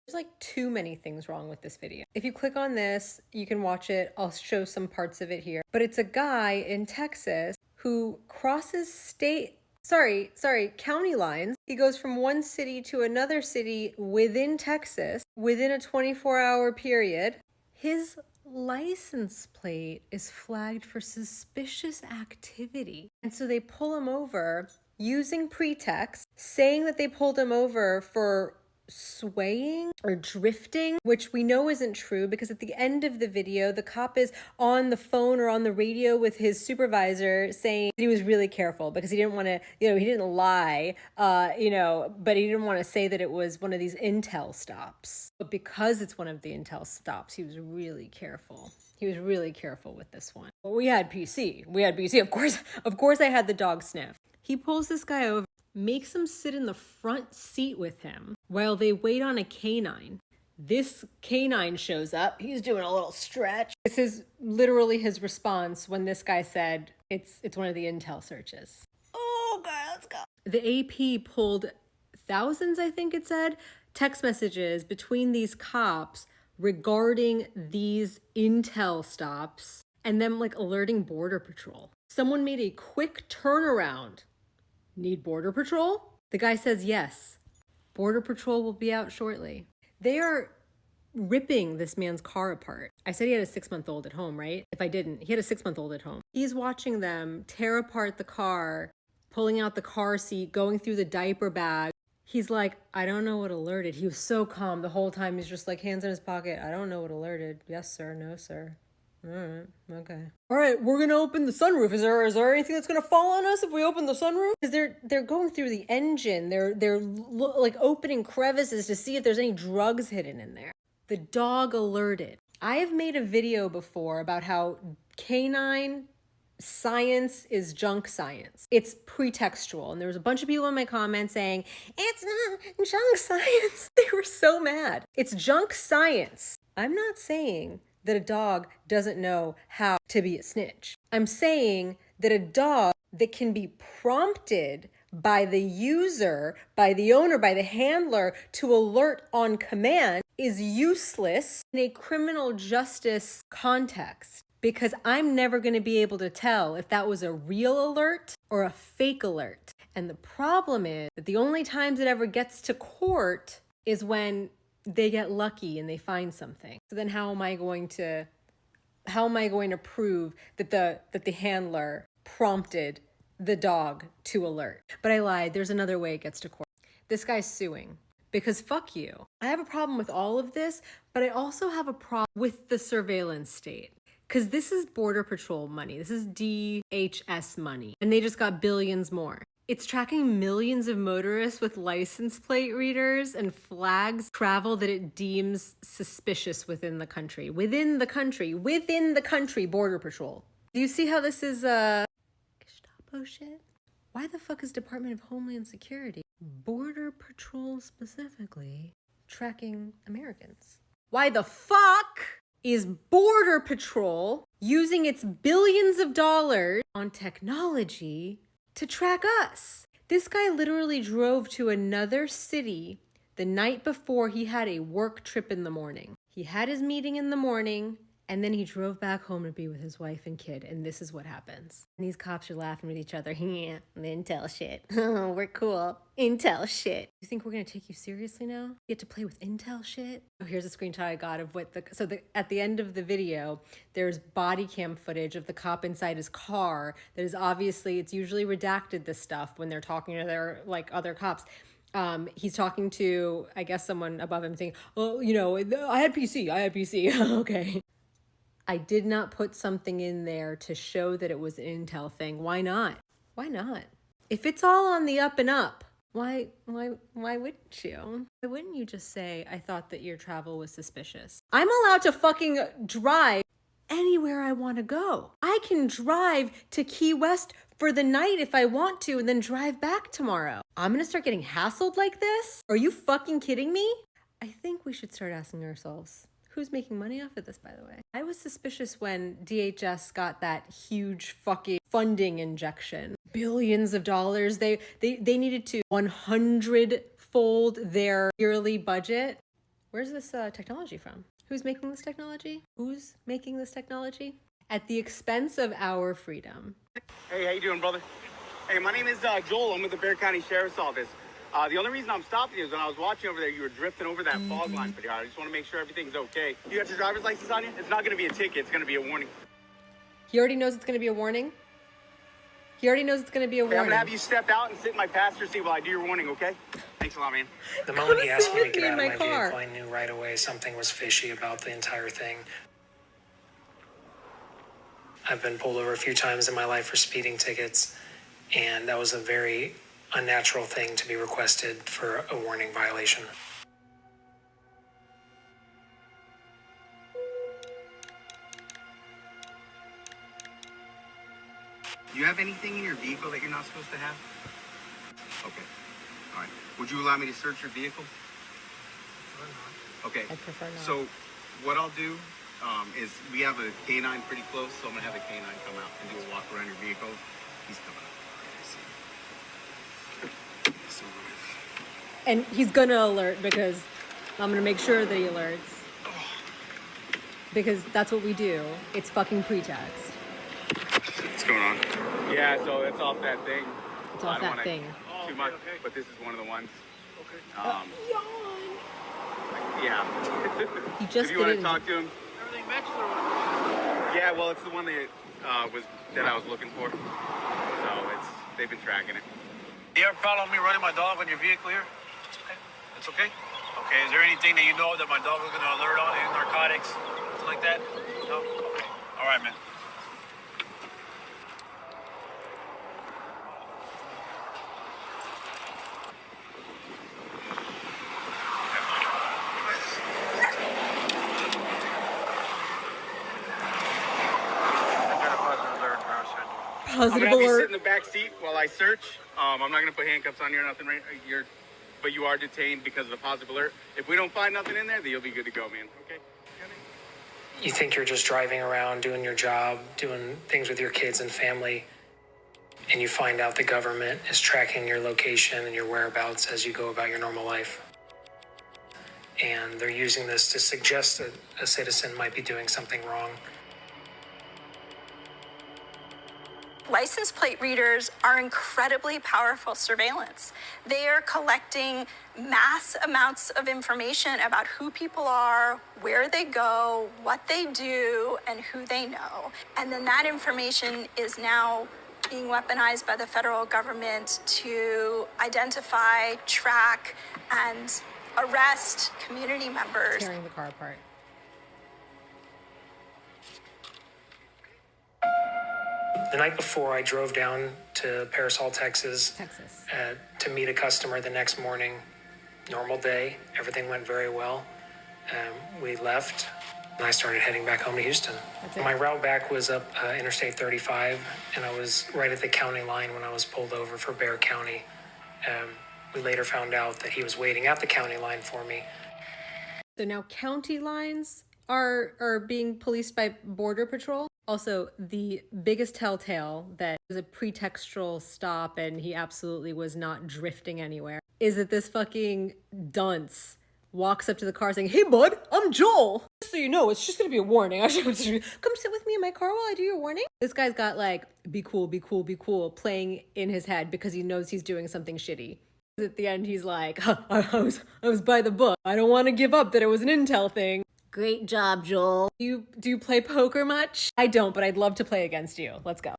There's like too many things wrong with this video. If you click on this, you can watch it. I'll show some parts of it here. But it's a guy in Texas who crosses county lines. He goes from one city to another city within Texas within a 24-hour period. His license plate is flagged for suspicious activity. And so they pull him over using pretext, saying that they pulled him over for swaying or drifting, which we know isn't true because at the end of the video, the cop is on the phone or on the radio with his supervisor saying that he was really careful because he didn't want to, he didn't lie, but he didn't want to say that it was one of these intel stops. But because it's one of the intel stops, he was really careful. He was really careful with this one. But we had PC, of course I had the dog sniff. He pulls this guy over, makes him sit in the front seat with him while they wait on a canine. This canine shows up. He's doing a little stretch. This is literally his response when this guy said it's one of the intel searches. Oh, God, let's go. The AP pulled thousands, I think it said, text messages between these cops regarding these intel stops and them like alerting Border Patrol. Someone made a quick turnaround. Need Border Patrol? The guy says yes. Border Patrol will be out shortly. They are ripping this man's car apart. I said he had a 6-month-old at home, right? If I didn't, he had a 6-month-old at home. He's watching them tear apart the car, pulling out the car seat, going through the diaper bag. He's like, I don't know what alerted. He was so calm the whole time. He's just like hands in his pocket. I don't know what alerted. Yes, sir. No, sir. All right, okay. All right, we're gonna open the sunroof. Is there anything that's gonna fall on us if we open the sunroof? Because they're going through the engine. They're like opening crevices to see if there's any drugs hidden in there. The dog alerted. I have made a video before about how canine science is junk science. It's pretextual. And there was a bunch of people in my comments saying, it's not junk science. They were so mad. It's junk science. I'm not saying that a dog doesn't know how to be a snitch. I'm saying that a dog that can be prompted by the user, by the owner, by the handler to alert on command is useless in a criminal justice context because I'm never going to be able to tell if that was a real alert or a fake alert. And the problem is that the only times it ever gets to court is when they get lucky and they find something. So then how am I going to prove that the handler prompted the dog to alert? But I lied. There's another way it gets to court. This guy's suing because fuck you. I have a problem with all of this, but I also have a problem with the surveillance state. Because this is Border Patrol money. This is DHS money. And they just got billions more. It's tracking millions of motorists with license plate readers and flags travel that it deems suspicious within the country. Within the country, Border Patrol. Do you see how this is Gestapo shit? Why the fuck is Department of Homeland Security, Border Patrol specifically, tracking Americans? Why the fuck is Border Patrol using its billions of dollars on technology to track us? This guy literally drove to another city the night before he had a work trip in the morning. He had his meeting in the morning, and then he drove back home to be with his wife and kid, and this is what happens. And these cops are laughing with each other. Yeah, intel shit. Oh, we're cool. Intel shit. You think we're gonna take you seriously now? You get to play with intel shit? Oh, here's a screenshot I got of at the end of the video, there's body cam footage of the cop inside his car that is obviously, it's usually redacted this stuff when they're talking to their other cops. He's talking to, I guess, someone above him saying, oh, I had PC. Okay. I did not put something in there to show that it was an intel thing. Why not? Why not? If it's all on the up and up, why wouldn't you? Why wouldn't you just say, I thought that your travel was suspicious? I'm allowed to fucking drive anywhere I want to go. I can drive to Key West for the night if I want to and then drive back tomorrow. I'm gonna start getting hassled like this? Are you fucking kidding me? I think we should start asking ourselves, who's making money off of this, by the way? I was suspicious when DHS got that huge fucking funding injection. Billions of dollars. They needed to 100-fold their yearly budget. Where's this technology from? Who's making this technology? Who's making this technology? At the expense of our freedom. Hey, how you doing, brother? Hey, my name is Joel. I'm with the Bexar County Sheriff's Office. The only reason I'm stopping you is when I was watching over there, you were drifting over that fog line pretty hard. I just want to make sure everything's okay. You got your driver's license on you? It's not going to be a ticket. It's going to be a warning. He already knows it's going to be a warning? He already knows it's going to be a warning. I'm going to have you step out and sit in my passenger seat while I do your warning, okay? Thanks a lot, man. The moment he asked me to sit get with out me of in my my car. vehicle, I knew right away something was fishy about the entire thing. I've been pulled over a few times in my life for speeding tickets, and that was a very unnatural thing to be requested for a warning violation. Do you have anything in your vehicle that you're not supposed to have? Okay. All right. Would you allow me to search your vehicle? Okay. I prefer not. So what I'll do is we have a canine pretty close, so I'm going to have a canine come out and do a walk around your vehicle. He's coming up. And he's going to alert because I'm going to make sure that he alerts. Because that's what we do. It's fucking pretext. What's going on? Yeah, so it's off that thing. It's off that thing. Too much, but this is one of the ones. Yawn. Yeah. He just if you want did to it. talk to him. Everything matches or what? Yeah, well, it's the one that I was looking for. So they've been tracking it. You have a problem with me running my dog on your vehicle here? It's okay. It's okay? Okay, is there anything that you know that my dog is going to alert on? Any narcotics? Something like that? No? Okay. All right, man. I'm Positive gonna have you sit alert. in the back seat while I search. I'm not gonna put handcuffs on you or nothing, right? But you are detained because of the positive alert. If we don't find nothing in there, then you'll be good to go, man. Okay? You think you're just driving around, doing your job, doing things with your kids and family, and you find out the government is tracking your location and your whereabouts as you go about your normal life. And they're using this to suggest that a citizen might be doing something wrong. License plate readers are incredibly powerful surveillance. They are collecting mass amounts of information about who people are, where they go, what they do, and who they know. And then that information is now being weaponized by the federal government to identify, track, and arrest community members. Tearing the car apart. The night before, I drove down to Parasol, Texas, Texas. to meet a customer the next morning. Normal day. Everything went very well. We left, and I started heading back home to Houston. That's it. My route back was up Interstate 35, and I was right at the county line when I was pulled over for Bexar County. We later found out that he was waiting at the county line for me. So now county lines are being policed by Border Patrol. Also, the biggest telltale that it was a pretextual stop and he absolutely was not drifting anywhere is that this fucking dunce walks up to the car saying, "Hey bud, I'm Joel. Just so you know, it's just gonna be a warning. I should come sit with me in my car while I do your warning." This guy's got like, be cool, be cool, be cool, playing in his head because he knows he's doing something shitty. At the end, he's like, I was by the book. I don't want to give up that it was an intel thing. Great job, Joel. Do you play poker much? I don't, but I'd love to play against you. Let's go.